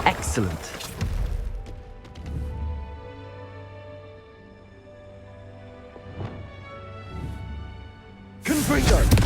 Excellent. Confringo!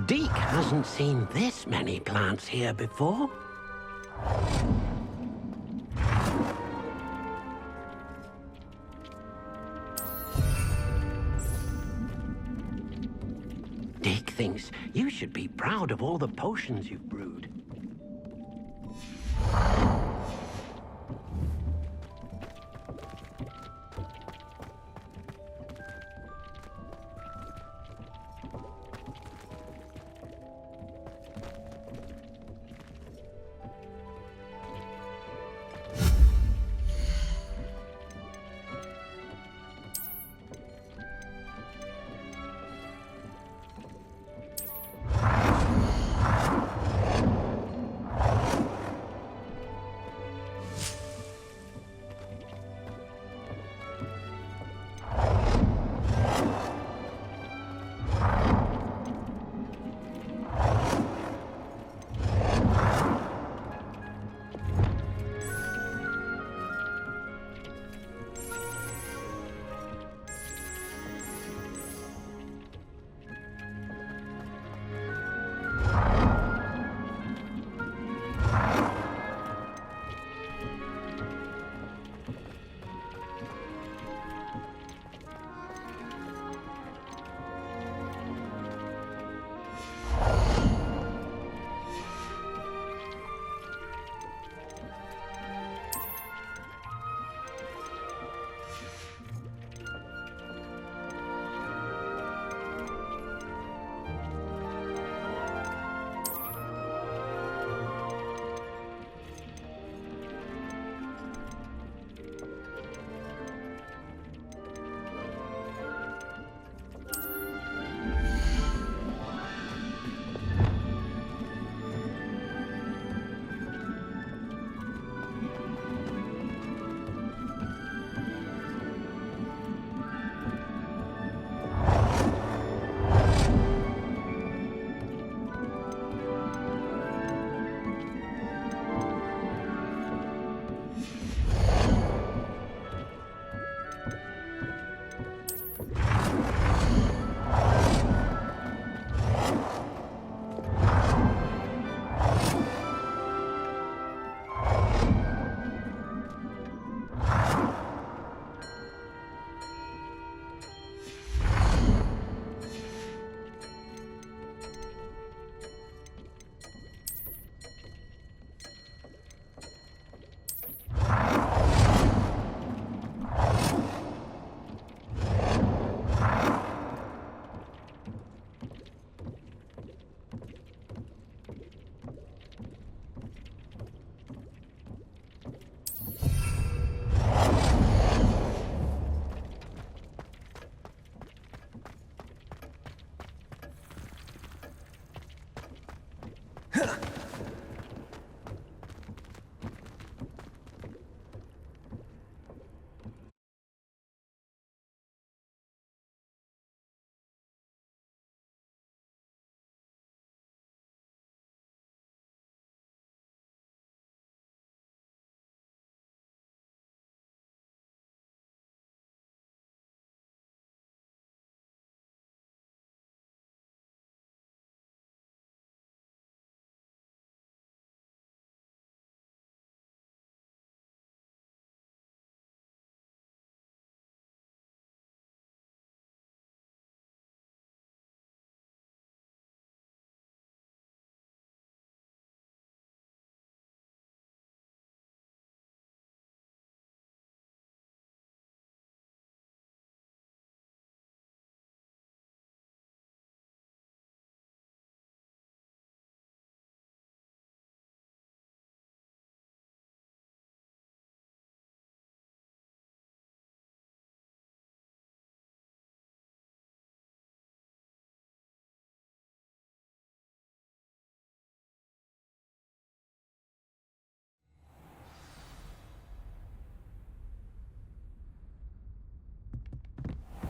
Deke hasn't seen this many plants here before. Deke thinks you should be proud of all the potions you've brewed.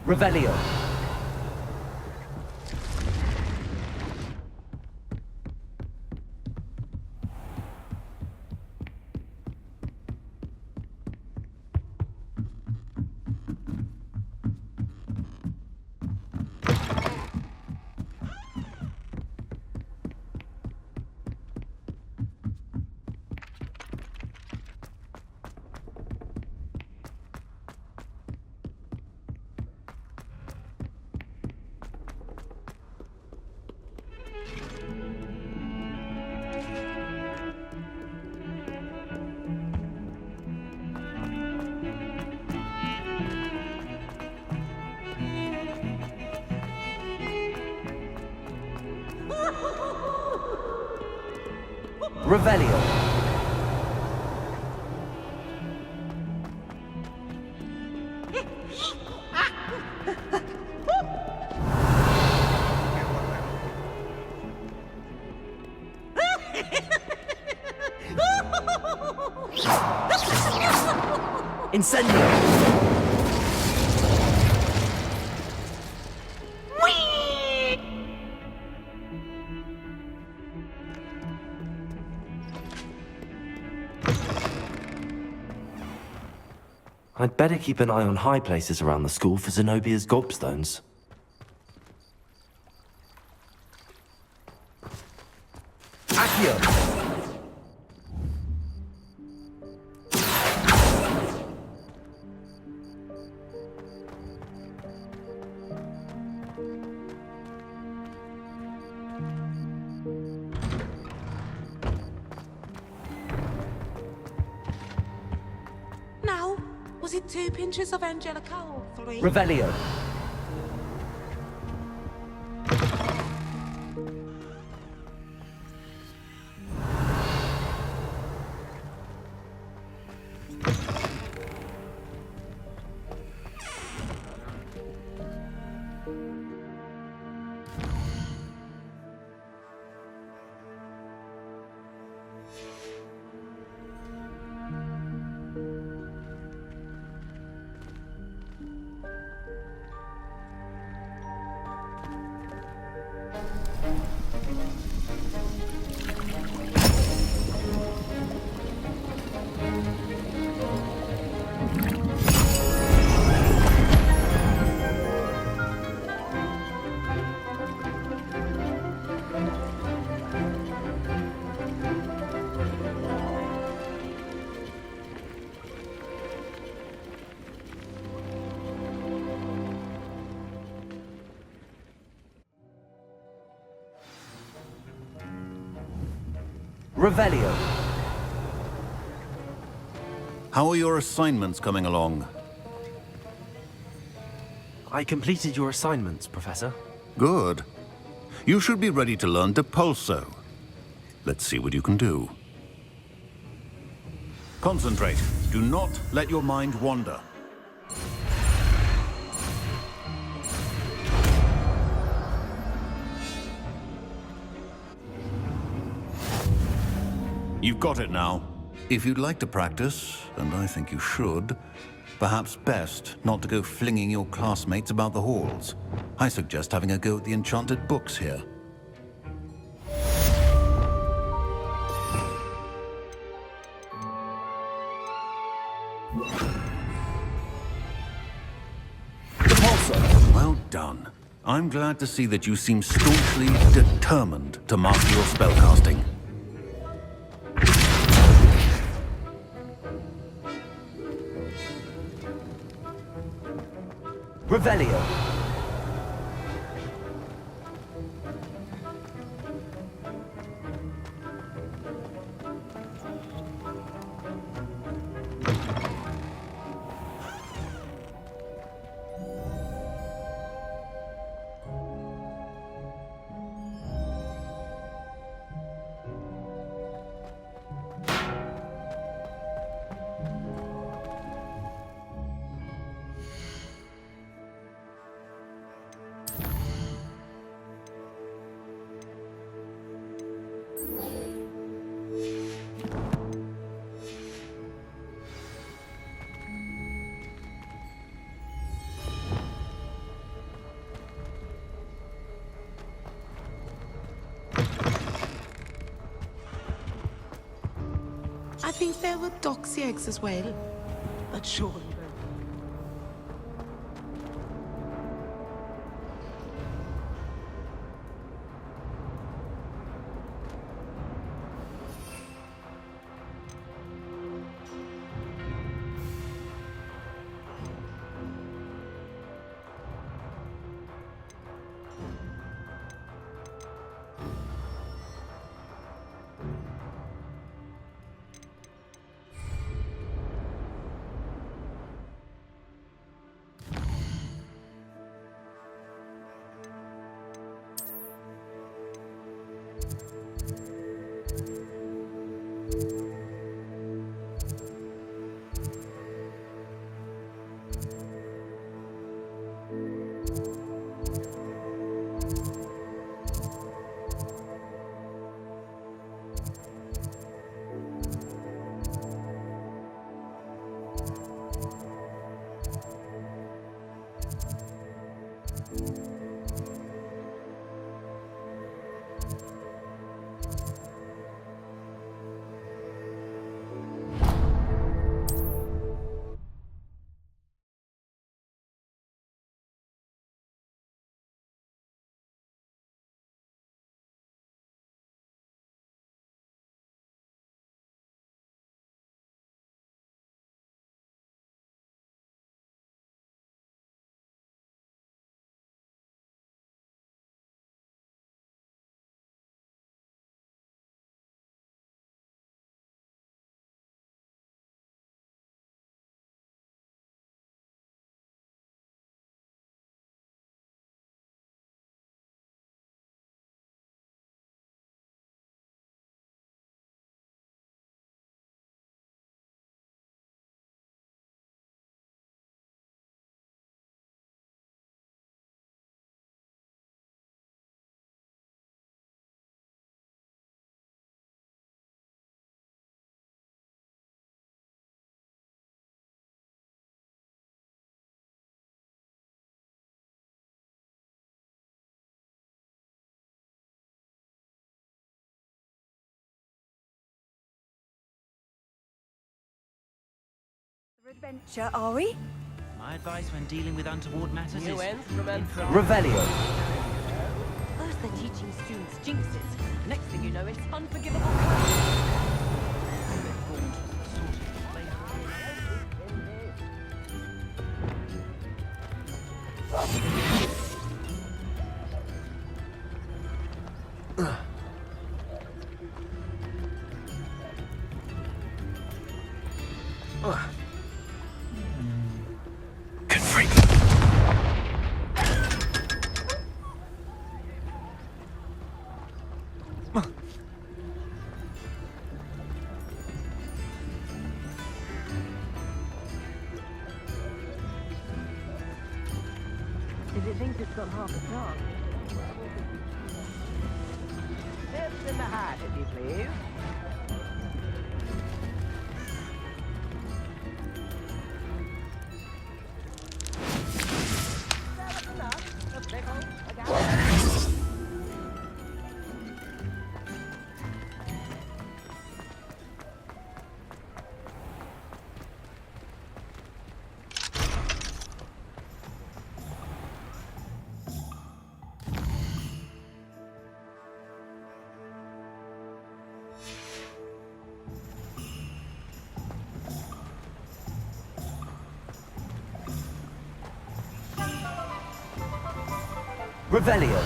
Revelio. Revelio. Incendio. I'd better keep an eye on high places around the school for Zenobia's gobstones. Accio. Now, was it 2 pinches of Angelica or 3? Revelio. Revelio. How are your assignments coming along? I completed your assignments, Professor. Good. You should be ready to learn Depulso. Let's see what you can do. Concentrate. Do not let your mind wander. You've got it now. If you'd like to practice, and I think you should, perhaps best not to go flinging your classmates about the halls. I suggest having a go at the enchanted books here. Repulsor. Well done. I'm glad to see that you seem staunchly determined to master your spellcasting. Revelio. there were doxy eggs as well. But surely. Adventure, are we? My advice when dealing with untoward matters is... Revelio. First they're teaching students jinxes. Next thing you know, it's unforgivable. If it thinks it's got half a chance. Tips in the hat, if you please. Revelio.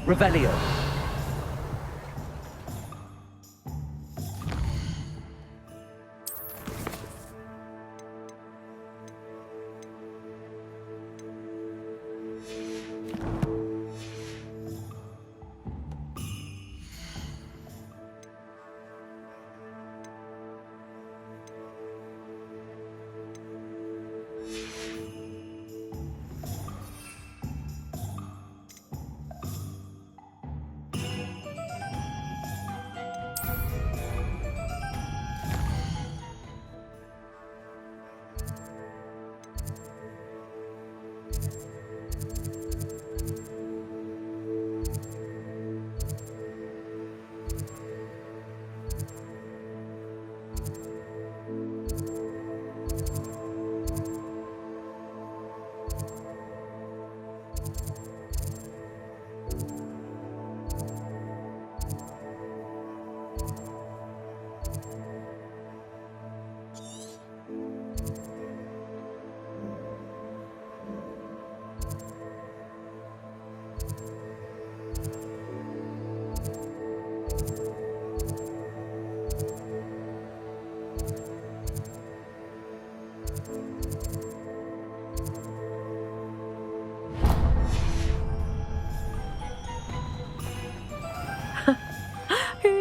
Revelio.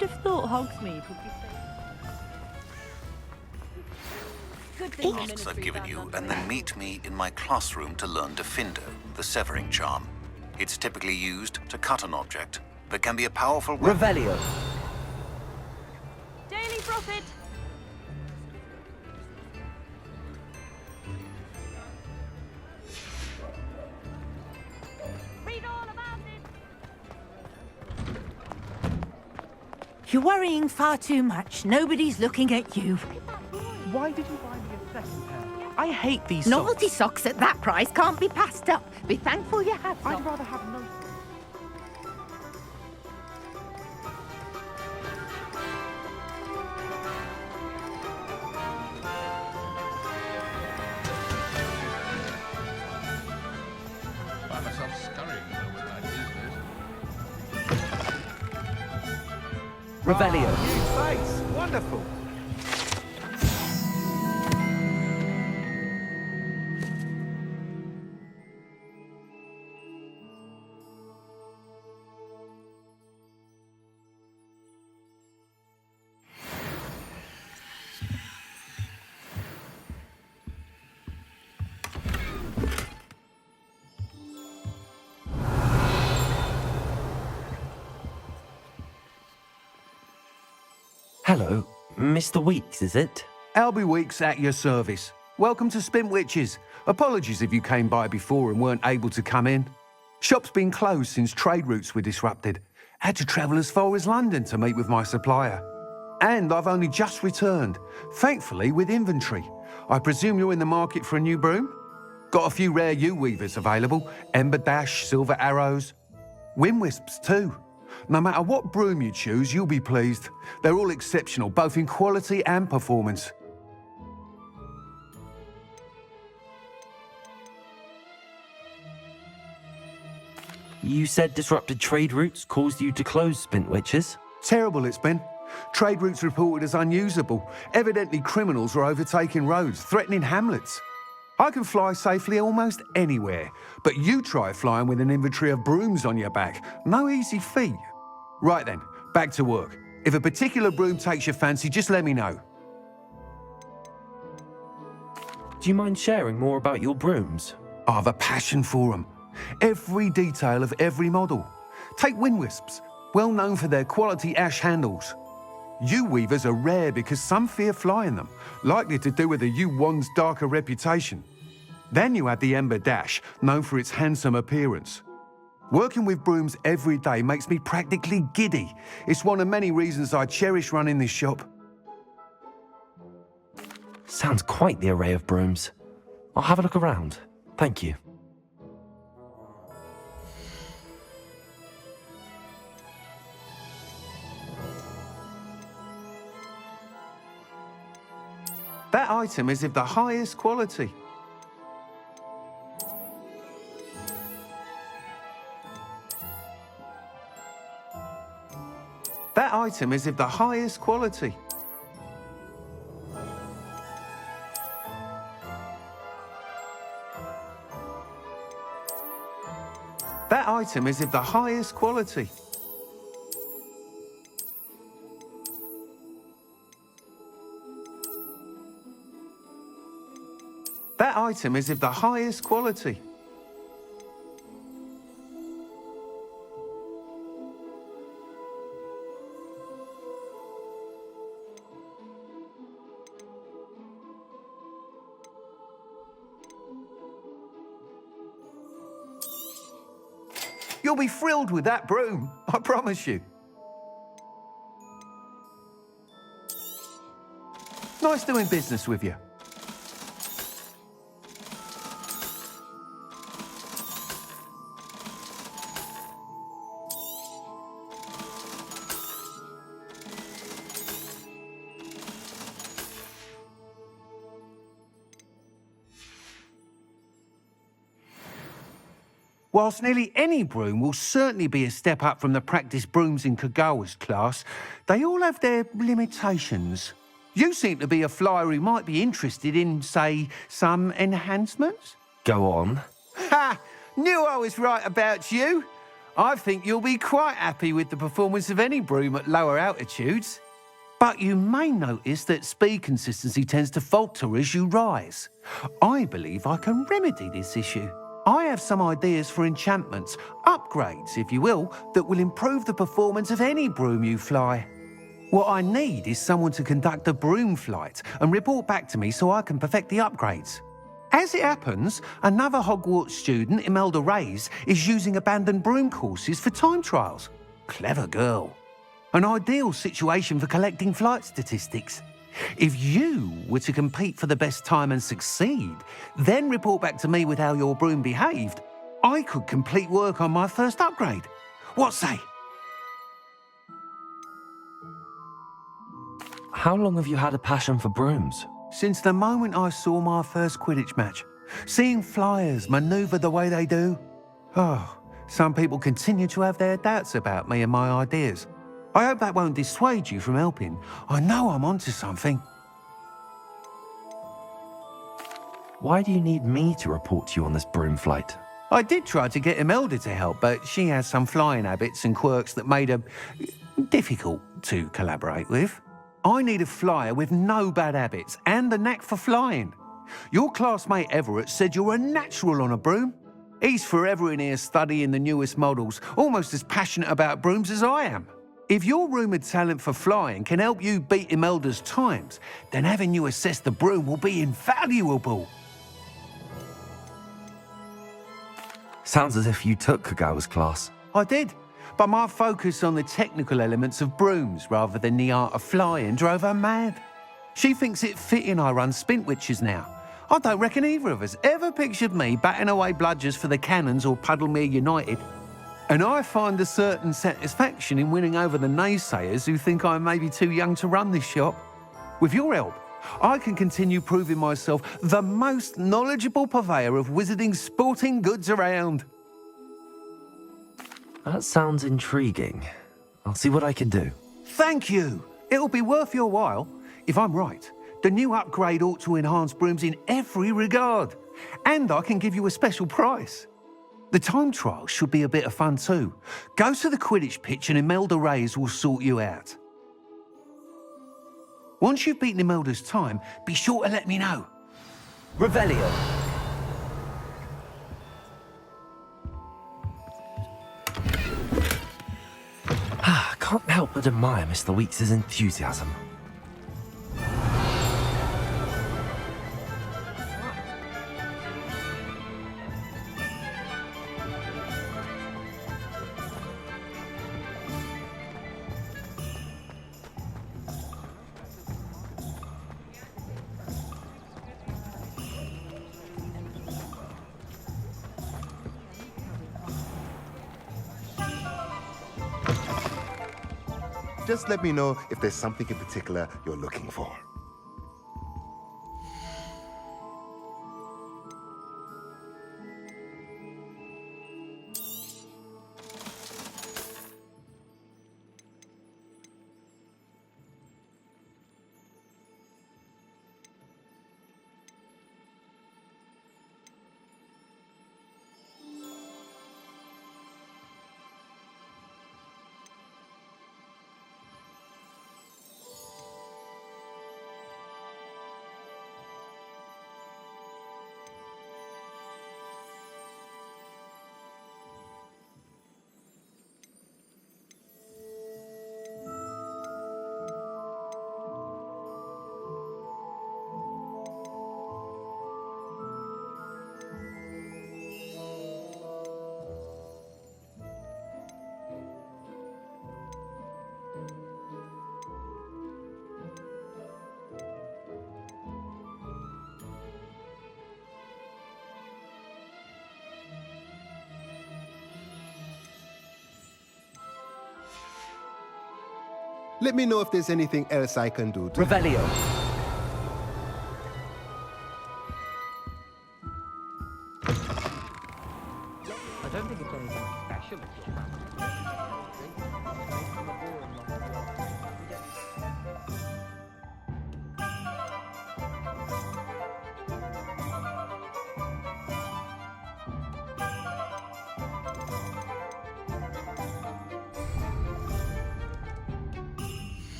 Who'd have thought Hogsmeade would be safe? Good thing the Tasks I've Ministry given found you, on and then meet me in my classroom to learn Diffindo, the severing charm. It's typically used to cut an object, but can be a powerful weapon. Revelio. Daily Prophet! Read all about it! You're worrying far too much. Nobody's looking at you. Why did you buy me a second pair? I hate these Novelty socks. socks at that price can't be passed up. Be thankful you have I'd some. rather have no... Find myself scurrying overnight these days. Revelio. New face. Wonderful. Hello, Mr. Weeks, is it? Albie Weeks at your service. Welcome to Spintwitches. Apologies if you came by before and weren't able to come in. Shop's been closed since trade routes were disrupted. Had to travel as far as London to meet with my supplier. And I've only just returned, thankfully with inventory. I presume you're in the market for a new broom? Got a few rare U-weavers available, Ember Dash, Silver Arrows, Wind Wisps too. No matter what broom you choose, you'll be pleased. They're all exceptional, both in quality and performance. You said disrupted trade routes caused you to close Spintwitches? Terrible it's been. Trade routes reported as unusable. Evidently criminals were overtaking roads, threatening hamlets. I can fly safely almost anywhere, but you try flying with an inventory of brooms on your back. No easy feat. Right then, back to work. If a particular broom takes your fancy, just let me know. Do you mind sharing more about your brooms? I have a passion for them. Every detail of every model. Take Wind Wisps, well known for their quality ash handles. U-weavers are rare because some fear flying them, likely to do with the U-wand's darker reputation. Then you have the Ember Dash, known for its handsome appearance. Working with brooms every day makes me practically giddy. It's one of many reasons I cherish running this shop. Sounds quite the array of brooms. I'll have a look around. Thank you. That item is of the highest quality. That item is of the highest quality. That item is of the highest quality. That item is of the highest quality. You'll be thrilled with that broom, I promise you. Nice doing business with you. Whilst nearly any broom will certainly be a step up from the practice brooms in Kagawa's class, they all have their limitations. You seem to be a flyer who might be interested in, say, some enhancements? Go on. Ha! Knew I was right about you. I think you'll be quite happy with the performance of any broom at lower altitudes. But you may notice that speed consistency tends to falter as you rise. I believe I can remedy this issue. I have some ideas for enchantments, upgrades, if you will, that will improve the performance of any broom you fly. What I need is someone to conduct a broom flight and report back to me so I can perfect the upgrades. As it happens, another Hogwarts student, Imelda Reyes, is using abandoned broom courses for time trials. Clever girl. An ideal situation for collecting flight statistics. If you were to compete for the best time and succeed, then report back to me with how your broom behaved, I could complete work on my first upgrade. What say? How long have you had a passion for brooms? Since the moment I saw my first Quidditch match. Seeing flyers manoeuvre the way they do. Oh, some people continue to have their doubts about me and my ideas. I hope that won't dissuade you from helping. I know I'm onto something. Why do you need me to report to you on this broom flight? I did try to get Imelda to help, but she has some flying habits and quirks that made her difficult to collaborate with. I need a flyer with no bad habits and the knack for flying. Your classmate Everett said you're a natural on a broom. He's forever in here studying the newest models, almost as passionate about brooms as I am. If your rumoured talent for flying can help you beat Imelda's times, then having you assess the broom will be invaluable. Sounds as if you took Kagawa's class. I did, but my focus on the technical elements of brooms rather than the art of flying drove her mad. She thinks it fitting I run Spintwitches now. I don't reckon either of us ever pictured me batting away bludgers for the Cannons or Puddlemere United. And I find a certain satisfaction in winning over the naysayers who think I may be too young to run this shop. With your help, I can continue proving myself the most knowledgeable purveyor of wizarding sporting goods around. That sounds intriguing. I'll see what I can do. Thank you. It'll be worth your while. If I'm right, the new upgrade ought to enhance brooms in every regard. And I can give you a special price. The time trial should be a bit of fun too. Go to the Quidditch pitch and Imelda Reyes will sort you out. Once you've beaten Imelda's time, be sure to let me know. Revelio. Can't help but admire Mr. Weeks' enthusiasm. Just let me know if there's something in particular you're looking for. Let me know if there's anything else I can do to... Revelio. I don't think it's anything special at your family.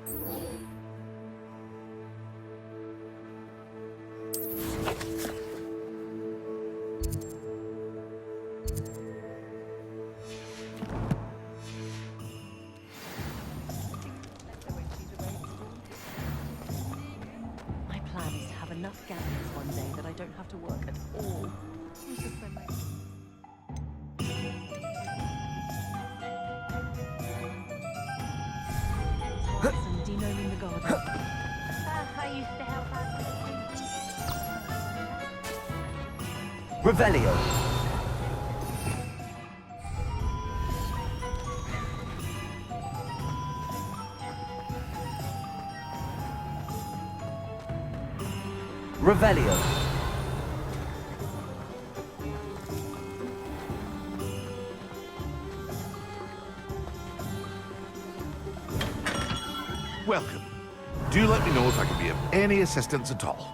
My plan is to have enough gamblers one day that I don't have to work at all. Some denoming the garden. I used to help out. Revelio. Revelio. Welcome. Do let me know if I can be of any assistance at all.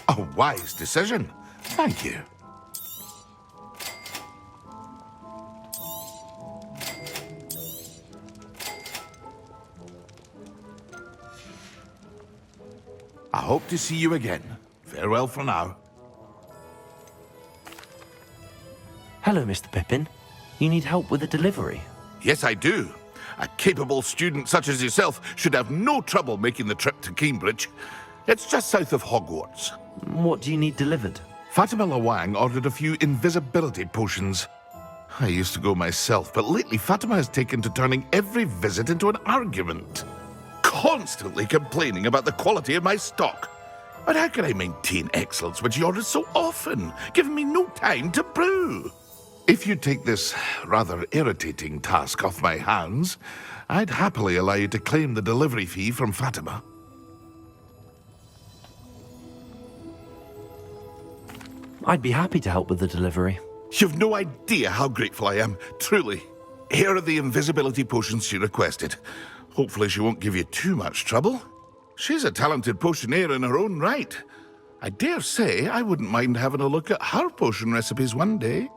A wise decision. Thank you. I hope to see you again. Farewell for now. Hello, Mr. Pippin. You need help with a delivery? Yes, I do. A capable student such as yourself should have no trouble making the trip to Cambridge. It's just south of Hogwarts. What do you need delivered? Fatima Lawang ordered a few invisibility potions. I used to go myself, but lately Fatima has taken to turning every visit into an argument. Constantly complaining about the quality of my stock. But how can I maintain excellence when she orders so often, giving me no time to brew? If you take this rather irritating task off my hands, I'd happily allow you to claim the delivery fee from Fatima. I'd be happy to help with the delivery. You've no idea how grateful I am, truly. Here are the invisibility potions she requested. Hopefully she won't give you too much trouble. She's a talented potioneer in her own right. I dare say I wouldn't mind having a look at her potion recipes one day.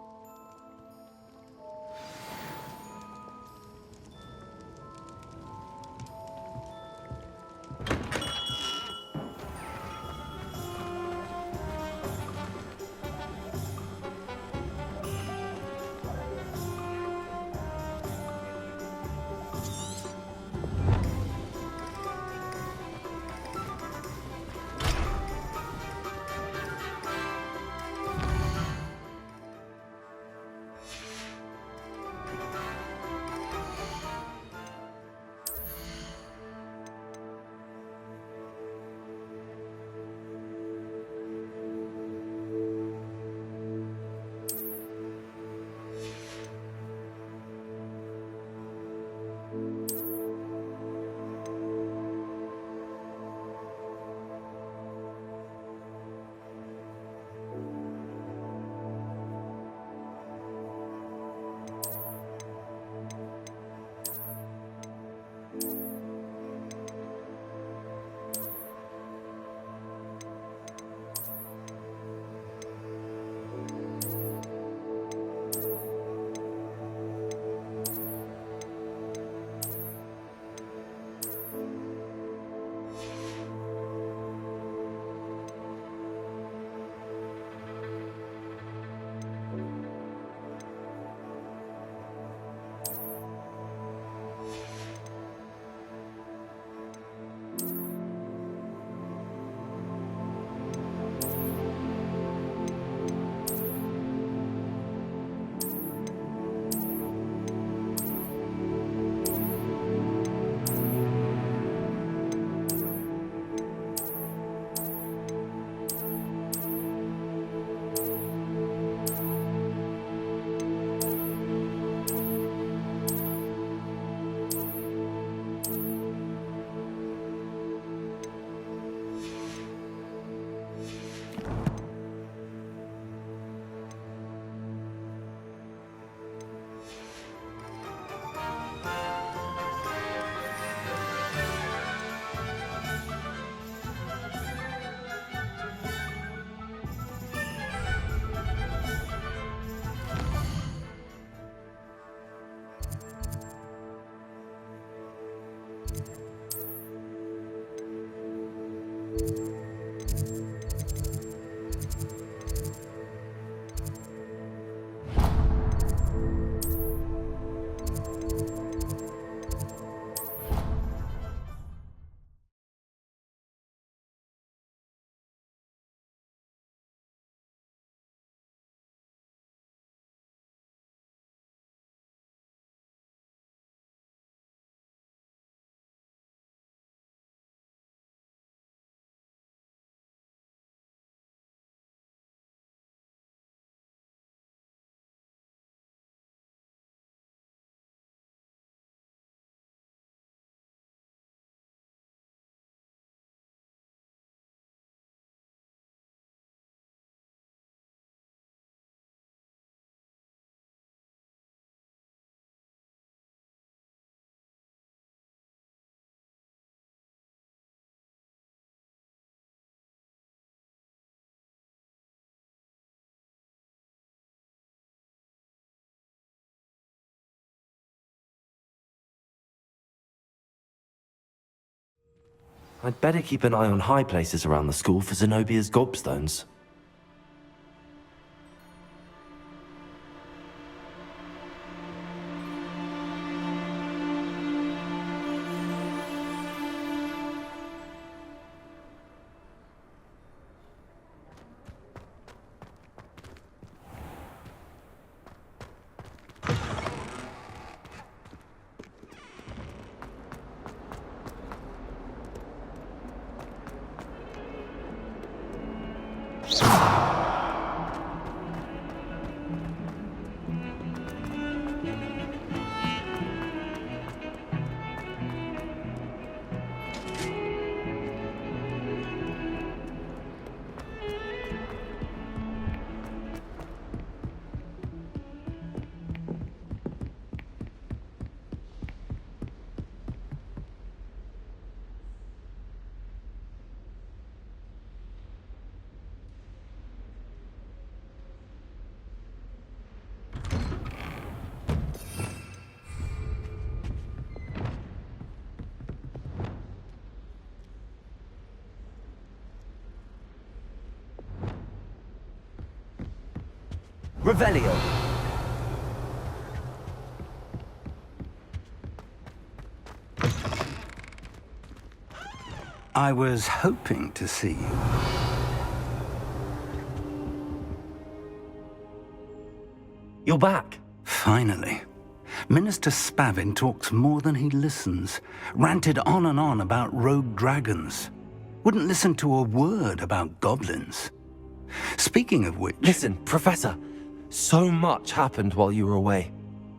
I'd better keep an eye on high places around the school for Zenobia's gobstones. Revelio. I was hoping to see you. You're back. Finally. Minister Spavin talks more than he listens. Ranted on and on about rogue dragons. Wouldn't listen to a word about goblins. Speaking of which... Listen, Professor. So much happened while you were away.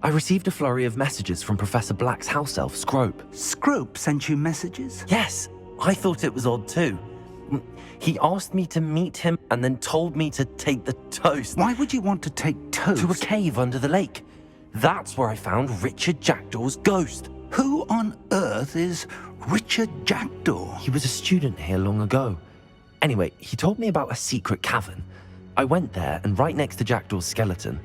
I received a flurry of messages from Professor Black's house elf, Scrope. Scrope sent you messages? Yes, I thought it was odd too. He asked me to meet him and then told me to take the toast. Why would you want to take toast? To a cave under the lake. That's where I found Richard Jackdaw's ghost. Who on earth is Richard Jackdaw? He was a student here long ago. Anyway, he told me about a secret cavern. I went there, and right next to Jackdaw's skeleton,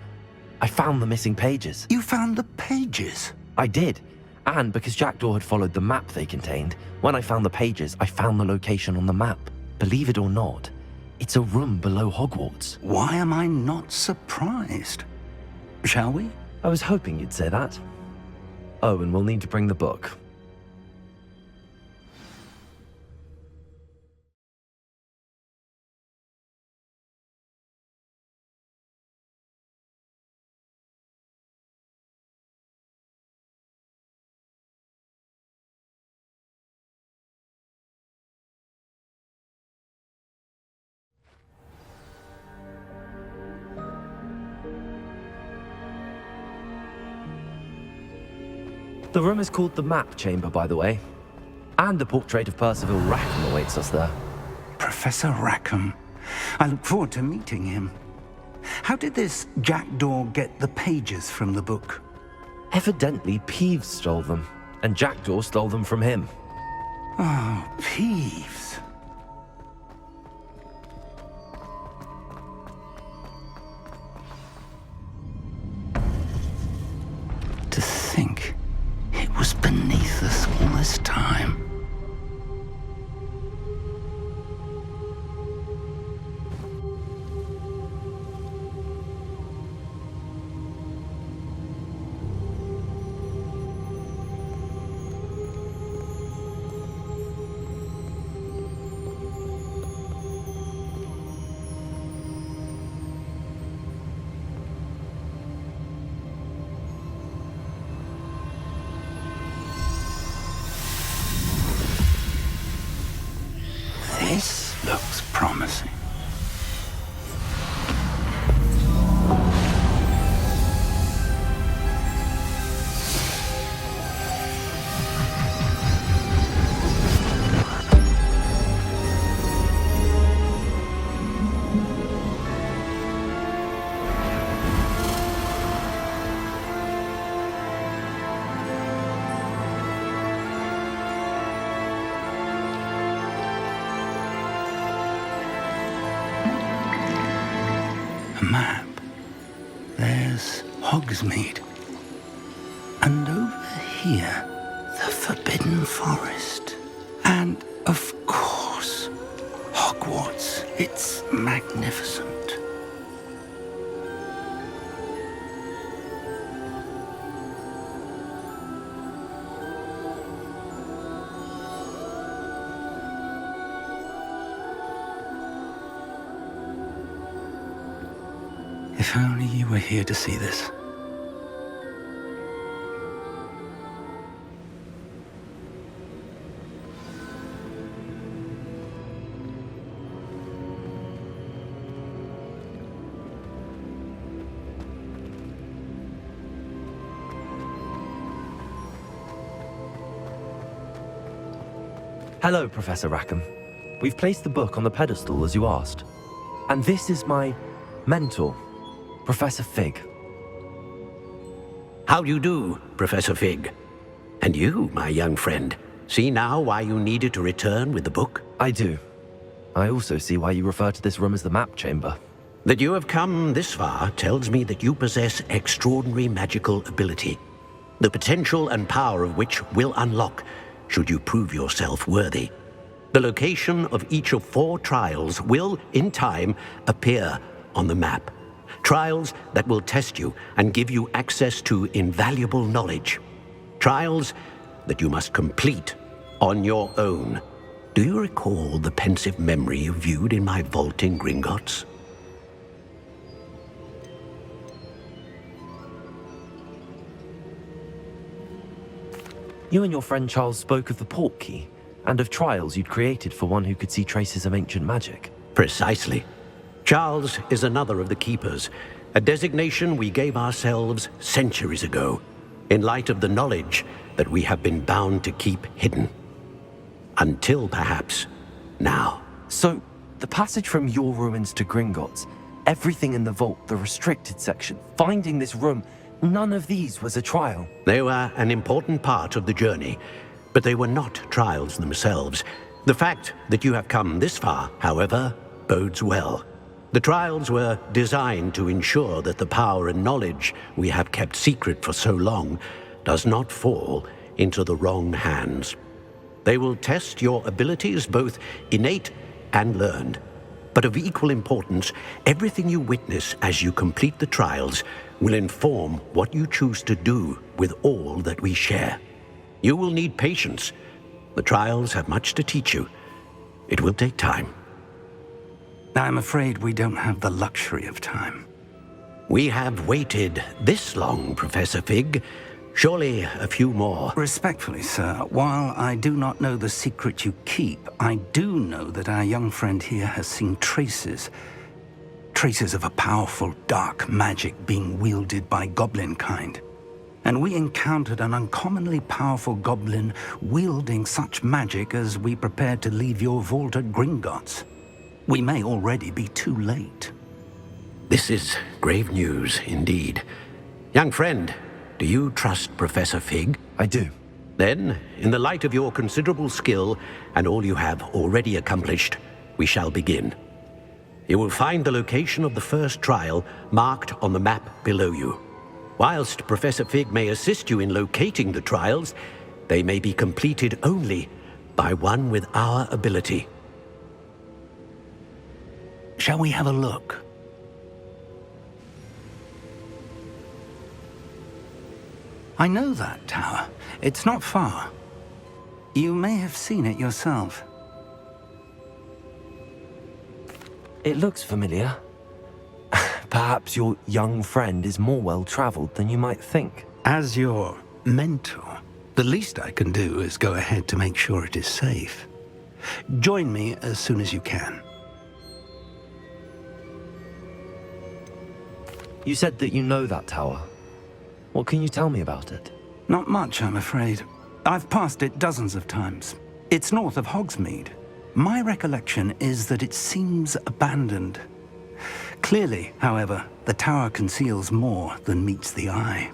I found the missing pages. You found the pages? I did. And because Jackdaw had followed the map they contained, when I found the pages, I found the location on the map. Believe it or not, it's a room below Hogwarts. Why am I not surprised? Shall we? I was hoping you'd say that. Oh, and we'll need to bring the book. The room is called the Map Chamber, by the way. And a portrait of Percival Rackham awaits us there. Professor Rackham. I look forward to meeting him. How did this Jackdaw get the pages from the book? Evidently, Peeves stole them, and Jackdaw stole them from him. Oh, Peeves. To think it was beneath us all this time. This looks promising. A map. There's Hogsmeade. And over here, the Forbidden Forest. And, of Hogwarts. It's magnificent. If only you were here to see this. Hello, Professor Rackham. We've placed the book on the pedestal as you asked. And this is my mentor, Professor Fig. How do you do, Professor Fig? And you, my young friend, see now why you needed to return with the book? I do. I also see why you refer to this room as the map chamber. That you have come this far tells me that you possess extraordinary magical ability, the potential and power of which will unlock should you prove yourself worthy. The location of each of 4 trials will, in time, appear on the map. Trials that will test you and give you access to invaluable knowledge. Trials that you must complete on your own. Do you recall the pensive memory you viewed in my vault in Gringotts? You and your friend Charles spoke of the port key and of trials you'd created for one who could see traces of ancient magic. Precisely. Charles is another of the Keepers, a designation we gave ourselves centuries ago, in light of the knowledge that we have been bound to keep hidden. Until, perhaps, now. So, the passage from your ruins to Gringotts, everything in the vault, the restricted section, finding this room, none of these was a trial. They were an important part of the journey, but they were not trials themselves. The fact that you have come this far, however, bodes well. The trials were designed to ensure that the power and knowledge we have kept secret for so long does not fall into the wrong hands. They will test your abilities, both innate and learned. But of equal importance, everything you witness as you complete the trials will inform what you choose to do with all that we share. You will need patience. The trials have much to teach you. It will take time. I'm afraid we don't have the luxury of time. We have waited this long, Professor Fig. Surely a few more. Respectfully, sir, while I do not know the secret you keep, I do know that our young friend here has seen traces of a powerful dark magic being wielded by goblin kind. And we encountered an uncommonly powerful goblin wielding such magic as we prepared to leave your vault at Gringotts. We may already be too late. This is grave news indeed. Young friend, do you trust Professor Fig? I do. Then, in the light of your considerable skill and all you have already accomplished, we shall begin. You will find the location of the first trial marked on the map below you. Whilst Professor Fig may assist you in locating the trials, they may be completed only by one with our ability. Shall we have a look? I know that tower. It's not far. You may have seen it yourself. It looks familiar. Perhaps your young friend is more well-traveled than you might think. As your mentor, the least I can do is go ahead to make sure it is safe. Join me as soon as you can. You said that you know that tower. What can you tell me about it? Not much, I'm afraid. I've passed it dozens of times. It's north of Hogsmeade. My recollection is that it seems abandoned. Clearly, however, the tower conceals more than meets the eye.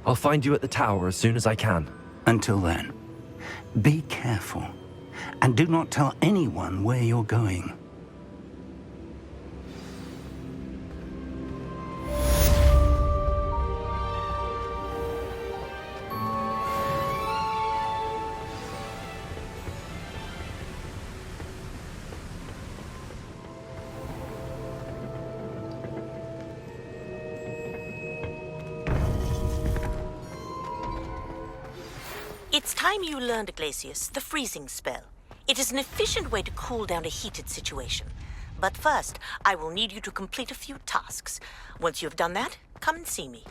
I'll find you at the tower as soon as I can. Until then, be careful, and do not tell anyone where you're going. time you learned, Glacius, the freezing spell. It is an efficient way to cool down a heated situation. But first, I will need you to complete a few tasks. Once you have done that, come and see me.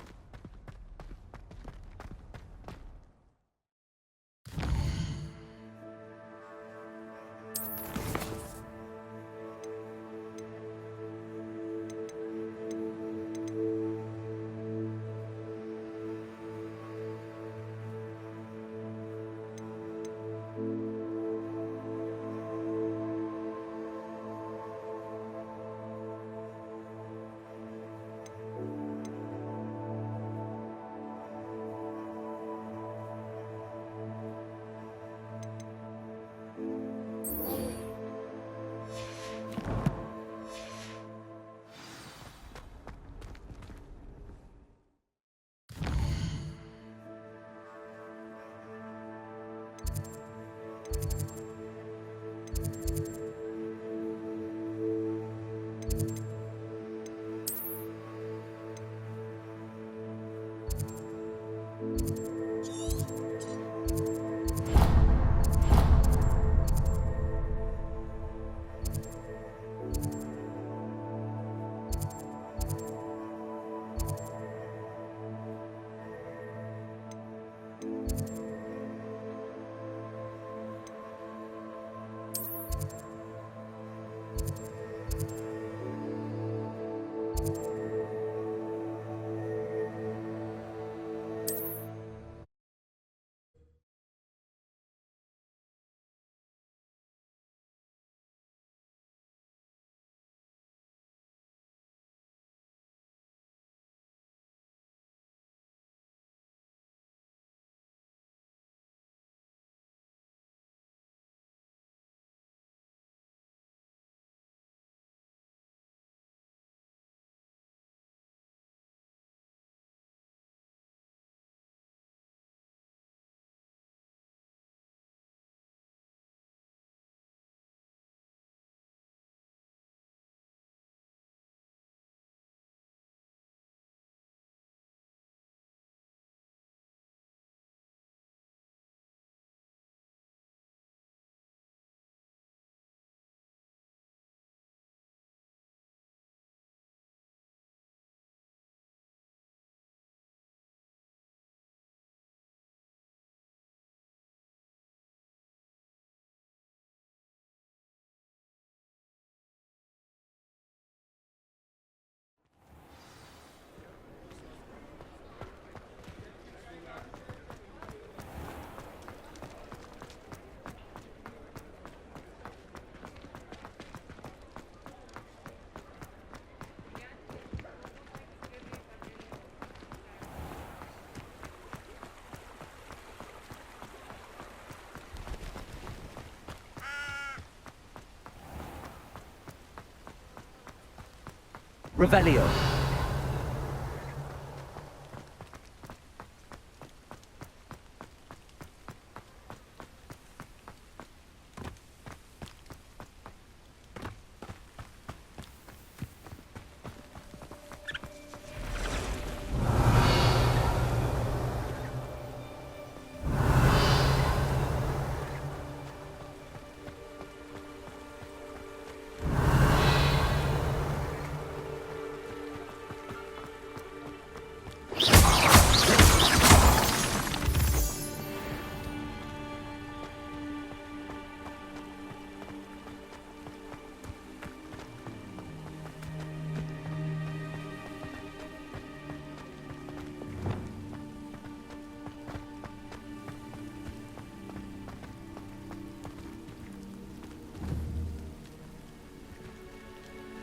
Revelio.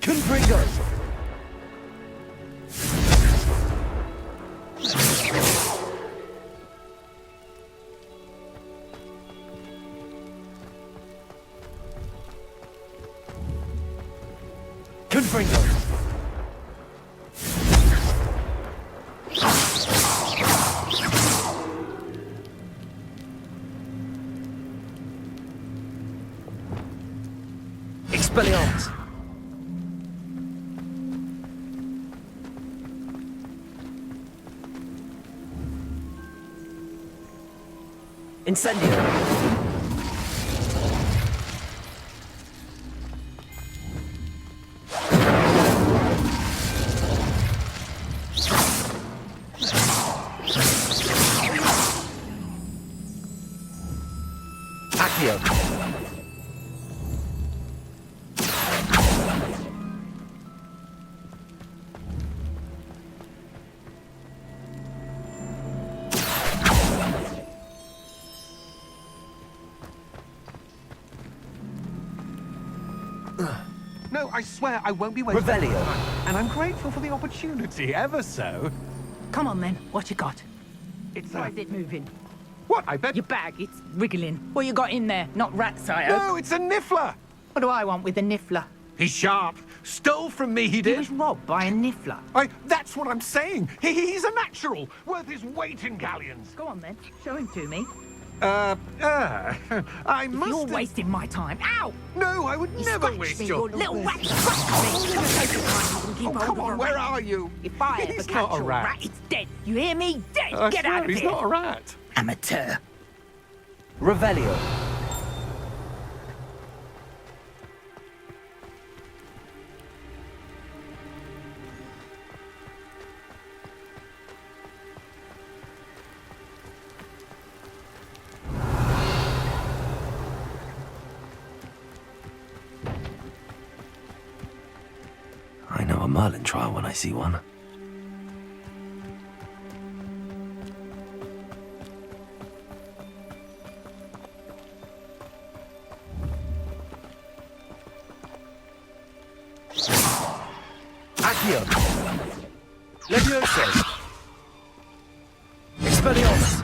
Confringo. Confringo. Expelliarmus. Incendio. Accio. No, I swear I won't be wasting Revelio. time. And I'm grateful for the opportunity, ever so. Come on then, what you got? It's Why is it moving? What, I bet? Your bag, it's wriggling. What you got in there? Not rat sire. No, it's a niffler! What do I want with a niffler? He's sharp. Stole from me, he He did. was robbed by a niffler. That's what I'm saying. He's a natural, worth his weight in galleons. Go on then, show him to me. I must. You're wasting my time. Ow! No, I would You never scratched waste me, your... little rat. Scratched me. Take your time and keep Oh, hold come of on, a where rat. are you? If I ever He's catch not a a rat. rat, it's dead. You hear me? Dead. I Get swear, out of he's here. not a rat. Amateur. Revelio. I know a Merlin trial when I see one. Accio. Levioso. Expelliarmus.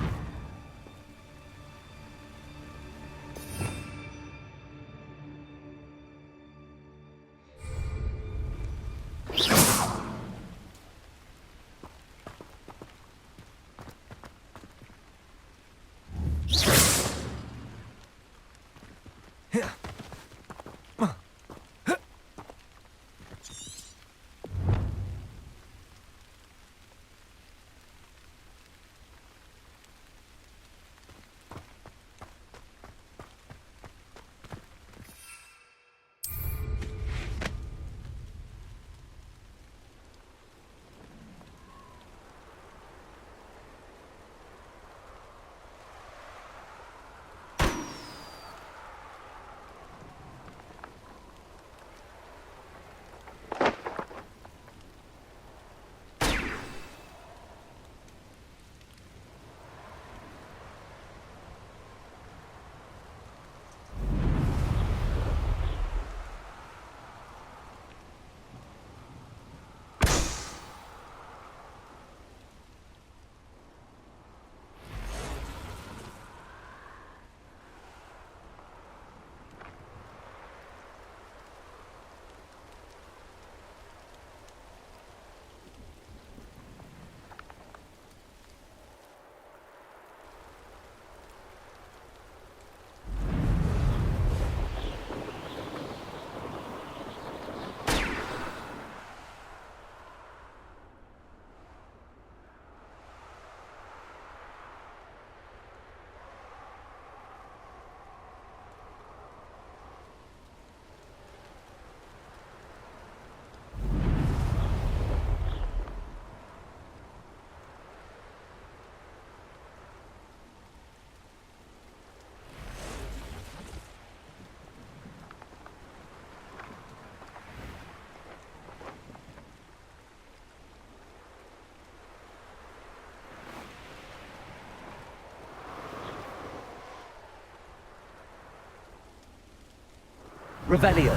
Revelio.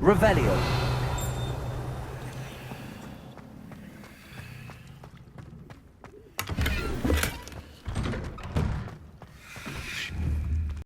Revelio.